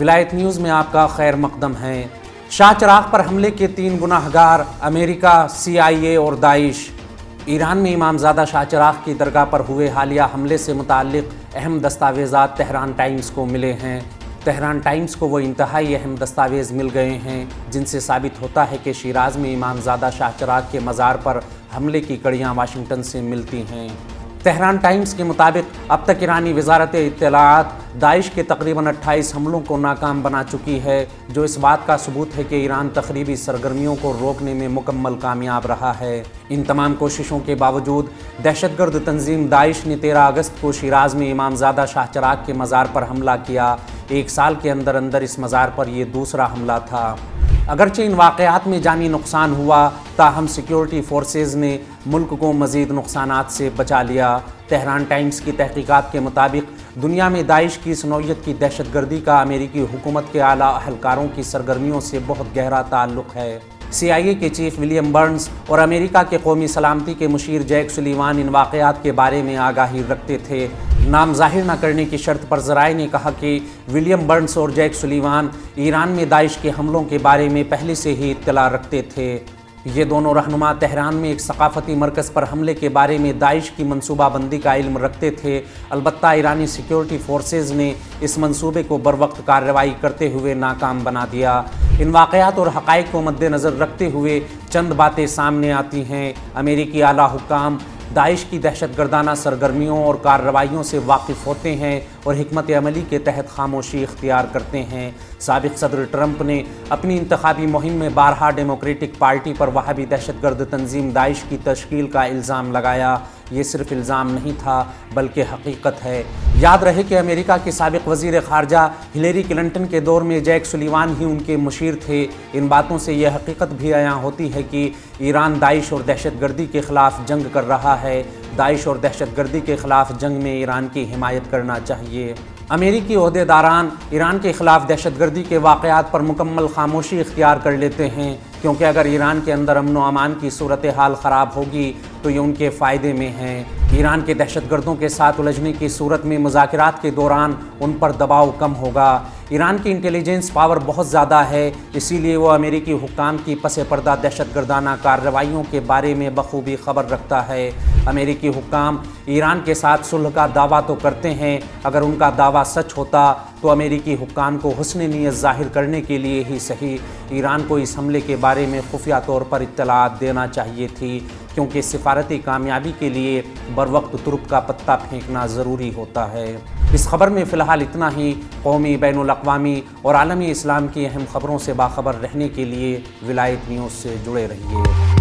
ولایت نیوز میں آپ کا خیر مقدم ہے۔ شاہ چراغ پر حملے کے 3 گناہ گار امریکہ، CIA اور داعش۔ ایران میں امامزادہ شاہ چراغ کی درگاہ پر ہوئے حالیہ حملے سے متعلق اہم دستاویزات تہران ٹائمز کو ملے ہیں۔ تہران ٹائمز کو وہ انتہائی اہم دستاویز مل گئے ہیں جن سے ثابت ہوتا ہے کہ شیراز میں امامزادہ شاہ چراغ کے مزار پر حملے کی کڑیاں واشنگٹن سے ملتی ہیں۔ تہران ٹائمز کے مطابق اب تک ایرانی وزارت اطلاعات داعش کے تقریباً 28 حملوں کو ناکام بنا چکی ہے، جو اس بات کا ثبوت ہے کہ ایران تخریبی سرگرمیوں کو روکنے میں مکمل کامیاب رہا ہے۔ ان تمام کوششوں کے باوجود دہشت گرد تنظیم داعش نے 13 اگست کو شیراز میں امامزادہ شاہ چراغ کے مزار پر حملہ کیا۔ 1 سال کے اندر اندر اس مزار پر یہ دوسرا حملہ تھا۔ اگرچہ ان واقعات میں جانی نقصان ہوا، تاہم سیکیورٹی فورسز نے ملک کو مزید نقصانات سے بچا لیا۔ تہران ٹائمز کی تحقیقات کے مطابق دنیا میں داعش کی اس نوعیت کی دہشت گردی کا امریکی حکومت کے اعلیٰ اہلکاروں کی سرگرمیوں سے بہت گہرا تعلق ہے۔ CIA کے چیف ولیم برنز اور امریکہ کے قومی سلامتی کے مشیر جیک سلیوان ان واقعات کے بارے میں آگاہی رکھتے تھے۔ نام ظاہر نہ کرنے کی شرط پر ذرائع نے کہا کہ ولیم برنز اور جیک سلیوان ایران میں داعش کے حملوں کے بارے میں پہلے سے ہی اطلاع رکھتے تھے۔ یہ دونوں رہنما تہران میں ایک ثقافتی مرکز پر حملے کے بارے میں داعش کی منصوبہ بندی کا علم رکھتے تھے، البتہ ایرانی سیکیورٹی فورسز نے اس منصوبے کو بروقت کارروائی کرتے ہوئے ناکام بنا دیا۔ ان واقعات اور حقائق کو مد نظر رکھتے ہوئے چند باتیں سامنے آتی ہیں۔ امریکی اعلیٰ حکام داعش کی دہشت گردانہ سرگرمیوں اور کارروائیوں سے واقف ہوتے ہیں اور حکمت عملی کے تحت خاموشی اختیار کرتے ہیں۔ سابق صدر ٹرمپ نے اپنی انتخابی مہم میں بارہا ڈیموکریٹک پارٹی پر وہابی دہشت گرد تنظیم داعش کی تشکیل کا الزام لگایا۔ یہ صرف الزام نہیں تھا بلکہ حقیقت ہے۔ یاد رہے کہ امریکہ کے سابق وزیر خارجہ ہلیری کلنٹن کے دور میں جیک سلیوان ہی ان کے مشیر تھے۔ ان باتوں سے یہ حقیقت بھی عیاں ہوتی ہے کہ ایران داعش اور دہشت گردی کے خلاف جنگ کر رہا ہے۔ داعش اور دہشت گردی کے خلاف جنگ میں ایران کی حمایت کرنا چاہیے۔ امریکی عہدیداران ایران کے خلاف دہشت گردی کے واقعات پر مکمل خاموشی اختیار کر لیتے ہیں، کیونکہ اگر ایران کے اندر امن و امان کی صورتحال خراب ہوگی تو یہ ان کے فائدے میں ہے۔ ایران کے دہشت گردوں کے ساتھ الجھنے کی صورت میں مذاکرات کے دوران ان پر دباؤ کم ہوگا۔ ایران کی انٹیلیجنس پاور بہت زیادہ ہے، اسی لیے وہ امریکی حکام کی پس پردہ دہشت گردانہ کارروائیوں کے بارے میں بخوبی خبر رکھتا ہے۔ امریکی حکام ایران کے ساتھ صلح کا دعویٰ تو کرتے ہیں، اگر ان کا دعویٰ سچ ہوتا تو امریکی حکام کو حسن نیت ظاہر کرنے کے لیے ہی صحیح ایران کو اس حملے کے بارے میں خفیہ طور پر اطلاعات دینا چاہیے تھی، کیونکہ سفارتی کامیابی کے لیے بروقت ترک کا پتہ پھینکنا ضروری ہوتا ہے۔ اس خبر میں فی الحال اتنا ہی۔ قومی، بین الاقوامی اور عالمی اسلام کی اہم خبروں سے باخبر رہنے کے لیے ولایت نیوز سے جڑے رہیے۔